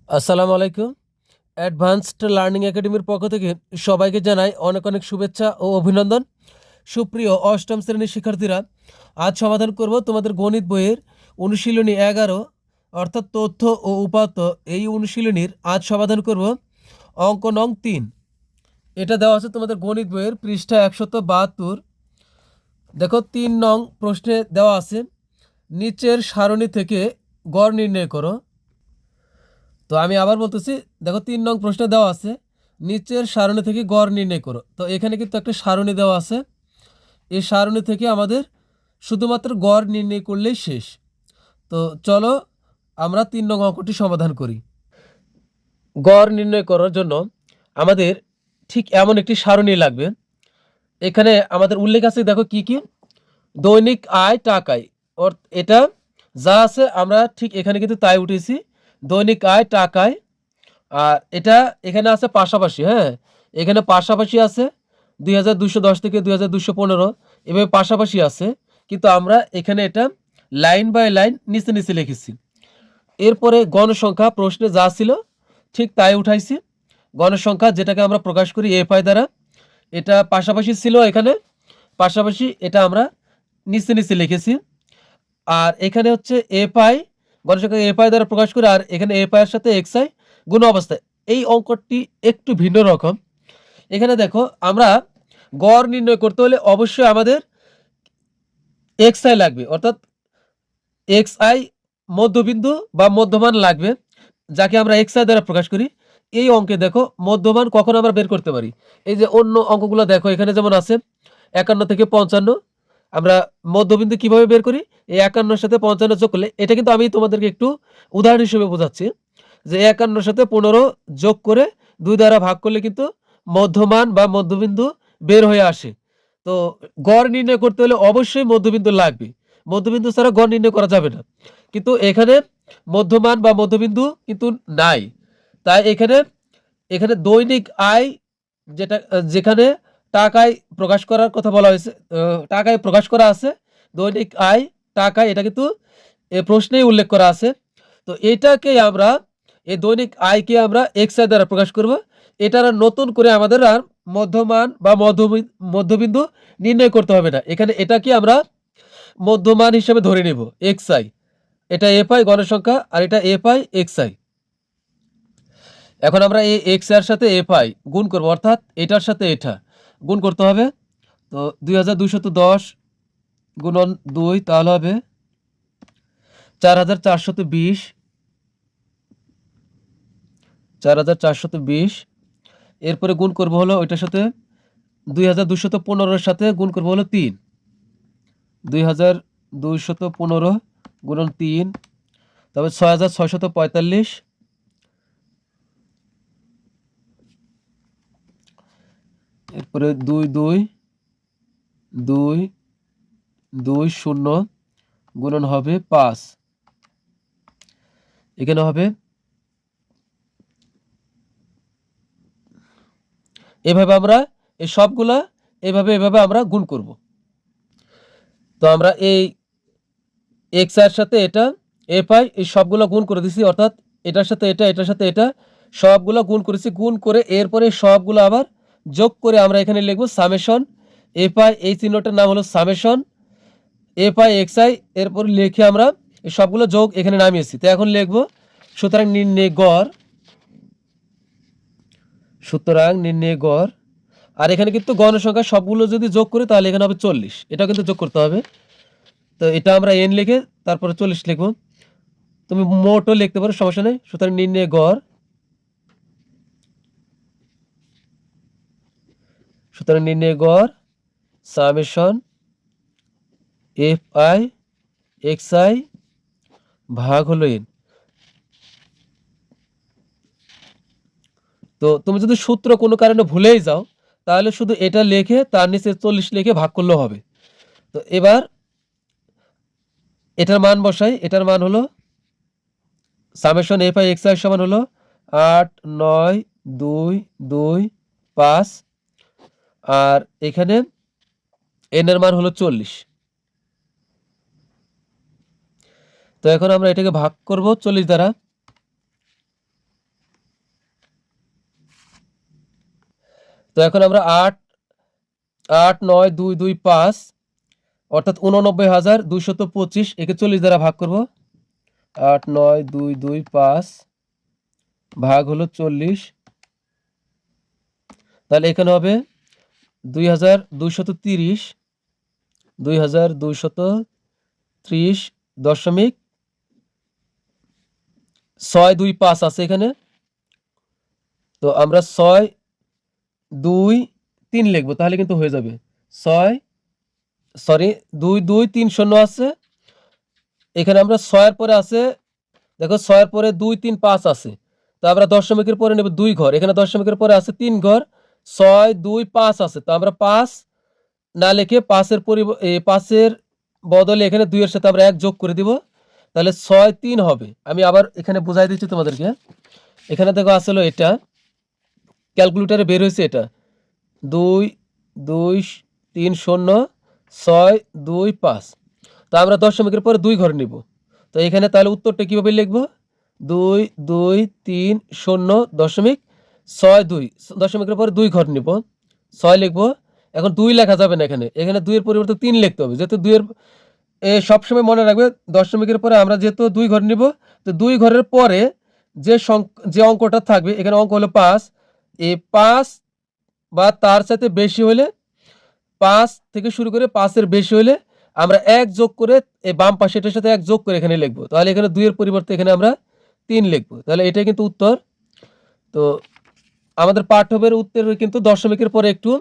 আসসালামু আলাইকুম। Advanced learning একাডেমির পক্ষ থেকে সবাইকে জানাই অনেক অনেক শুভেচ্ছা ও অভিনন্দন। সুপ্রিয় অষ্টম শ্রেণীর শিক্ষার্থীরা, আজ সমাধান করব তোমাদের গণিত বইয়ের অনুশীলনী 11 অর্থাৎ তথ্য ও উপাত্ত। এই অনুশীলনীর আজ সমাধান করব অঙ্ক নং 3। এটা দেওয়া আছে তোমাদের গণিত বইয়ের পৃষ্ঠা 172। দেখো 3 নং প্রশ্নে দেওয়া আছে নিচের সারণী থেকে গড় নির্ণয় করো। তো আমি আবার বলতেছি, দেখো 3 নং প্রশ্নে দেওয়া আছে নিচের সারণী থেকে গড় নির্ণয় করো। তো এখানে কিন্তু একটা সারণী দেওয়া আছে, এই সারণী থেকে আমাদের শুধুমাত্র গড় নির্ণয় করলেই শেষ। তো চলো আমরা 3 নং অঙ্কটি সমাধান করি। গড় নির্ণয় করার জন্য আমাদের ঠিক এমন একটি সারণী লাগবে। এখানে আমাদের উল্লেখ আছে, দেখো কি কি, দৈনিক আয় টাকায়, এটা যা আছে আমরা ঠিক এখানে কিন্তু তাই উঠেছি, দৈনিক আয় টাকায়। আর এটা এখানে আছে পাশাপাশি, হ্যাঁ এখানে পাশাপাশি আছে 2210 থেকে 2215, এভাবে পাশাপাশি আছে, কিন্তু আমরা এখানে এটা লাইন বাই লাইন নিচে নিচে লিখেছি। এরপরে গণসংখ্যা প্রশ্নে যা ছিল ঠিক তাই উঠাইছি। গণসংখ্যা যেটাকে আমরা প্রকাশ করি এফআই দ্বারা, এটা পাশাপাশি ছিল, এখানে পাশাপাশি এটা আমরা নিচে নিচে লিখেছি। আর এখানে হচ্ছে এফআই, গণসংখ্যা এফআই দ্বারা প্রকাশ করে, আর এখানে এফআই এর সাথে এক্সআই গুণ অবস্থায়। এই অঙ্কটি একটু ভিন্ন রকম। এখানে দেখো আমরা গড় নির্ণয় করতে হলে অবশ্যই আমাদের এক্সআই লাগবে, অর্থাৎ এক্সআই মধ্যবিন্দু বা মধ্যমান লাগবে, যাকে আমরা এক্সআই দ্বারা প্রকাশ করি। এই অঙ্কে দেখো মধ্যমান কখন আমরা বের করতে পারি। এই যে অন্য অঙ্কগুলো দেখো, এখানে যেমন আছে 51 থেকে 55, আমরা মধ্যবিন্দু কিভাবে বের করি, এই 51 সাথে 55 যোগ করলে, এটা কিন্তু আমি তোমাদেরকে একটু উদাহরণ হিসেবে বোঝাচ্ছি, যে 51 সাথে 15 যোগ করে 2 দ্বারা ভাগ করলে কিন্তু মধ্যমান বা মধ্যবিন্দু বের হয়ে আসে। তো গড় নির্ণয় করতে হলে অবশ্যই মধ্যবিন্দু লাগবে, মধ্যবিন্দু ছাড়া গড় নির্ণয় করা যাবে না। কিন্তু এখানে মধ্যমান বা মধ্যবিন্দু কিন্তু নাই, তাই এখানে এখানে দৈনিক আয়, যেটা যেখানে টাকায় প্রকাশ করার কথা বলা হয়েছে, টাকায় প্রকাশ করা আছে, দৈনিক আয় টাকায়, এটা কিন্তু এ প্রশ্নেই উল্লেখ করা আছে। তো এটাকে আমরা, এই দৈনিক আয়কে আমরা এক্স আই দ্বারা প্রকাশ করব। এটার আর নতুন করে আমাদের আর মধ্যমান বা মধ্যবিন্দু নির্ণয় করতে হবে না। এখানে এটাকে আমরা মধ্যমান হিসেবে ধরে নেব এক্স আই, এটা এফ আই গণসংখ্যা, আর এটা এফ আই এক্স আই। এখন আমরা এই এক্স এর সাথে এফ আই গুণ করব, অর্থাৎ এটার সাথে এটা গুণ করতে হবে। তো 2210 গুণন 2, তাহলে হবে 4420, 4420। এরপরে গুণ করব হলো ওইটার সাথে 2215 সাথে গুণ করব হলো 3, 2215 গুণন 3, তবে 6645। এরপরে 2220 গুণন হবে 5, এখানে হবে এভাবে আমরা এই সবগুলা এভাবে আমরা গুণ করব। তো আমরা এই এক্স এর সাথে এটা এফ আই এই সবগুলো গুণ করে দিছি, অর্থাৎ এটার সাথে এটা, এটার সাথে এটা, সবগুলো গুণ করেছি। গুণ করে এরপরে সবগুলো আবার যোগ করে আমরা এখানে লিখব সামেশন এফ আই, এই চিহ্নটার নাম হলো summation F I x I. এরপর লিখে আমরা এই সবগুলো যোগ এখানে নামিয়েছি। তো এখন লিখবো সুতরাং নির্ণয় গড়, সুতরাং নির্ণয় গড়। আর এখানে কিন্তু গণসংখ্যা সবগুলো যদি যোগ করি তাহলে এখানে হবে 40, এটা কিন্তু যোগ করতে হবে। তো এটা আমরা এন লিখে তারপরে 40 লিখবো। তুমি মোটও লিখতে পারো, সমস্যা নেই। সুতরাং নির্ণয় গড়, সুতরাং নির্ণয় গড় summation F I x I ভাগ হলো এন। তো তুমি যদি সূত্র কোনো কারণে ভুলেই যাও, তাহলে শুধু এটা লিখে তার নিচে 40 লিখে ভাগ করলেও হবে। তো এবার এটার মান বসাই, এটার মান হলো summation F I x I সমান হলো 8 9 2 2 5, আর এখানে এন এর মান হলো 40। তো এখন আমরা এটাকে ভাগ করব 40 দ্বারা। তো এখন আমরা 8, 9, 2, 2, 5 অর্থাৎ 89,225 একে 40 দ্বারা ভাগ করব। 8, 9, 2, 2, 5 ভাগ হলো 40, তাহলে এখানে হবে 2,230, 2,230.625 আছে এখানে। তো আমরা 6, 2, 3 লিখবো, তাহলে কিন্তু হয়ে যাবে। 2, 2, 3, 0 আছে এখানে। আমরা 6-এর পরে আছে, দেখো 6-এর পরে 2, 3, 5 আছে। তো আমরা দশমিকের পরে নেব 2 ঘর, এখানে দশমিকের পরে আছে 3 ঘর। 6, 2, 5 আছে, তো আমরা 5 না লিখে 5-এর বদলে এখানে 2-এর সাথে আমরা 1 যোগ করে দিব, তাহলে 6, 3 হবে। আমি আবার এখানে বুঝাই দিচ্ছি তোমাদেরকে। এখানে দেখো আসলে এটা ক্যালকুলেটারে বের হয়েছে, এটা 2, 2, 3, 0, 6, 2, 5। তো আমরা দশমিকের পরে 2 ঘর নিব। তো এখানে তাহলে উত্তরটা কীভাবে লিখবো? 2, 2, 3, 0, দশমিক 6, 2 দশমিকের পরে 2 ঘর নিব, 6 লিখবো। এখন 2 লেখা যাবে না, এখানে 2-এর পরিবর্তে 3 লিখতে হবে, যেহেতু 2-এর সবসময় মনে রাখবে দশমিকের পরে আমরা যেহেতু 2 ঘর নিব, তো 2 ঘরের পরে যে অঙ্কটা থাকবে, এখানে অঙ্ক হলো 5, এই 5 বা তার সাথে বেশি হলে, 5 থেকে শুরু করে 5-এর বেশি হলে আমরা 1 যোগ করে এই বাম পাশে এটার সাথে 1 যোগ করে এখানে লিখবো, তাহলে এখানে 2-এর পরিবর্তে এখানে আমরা 3 লিখবো, তাহলে এটাই কিন্তু উত্তর। তো আমাদের পাঠ্যবের উত্তরে কিন্তু দশমিকের পরে একটু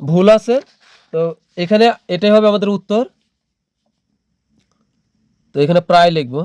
ভুল আছে, তো এখানে এটাই হবে আমাদের উত্তর। তো এখানে প্রায় লিখবো।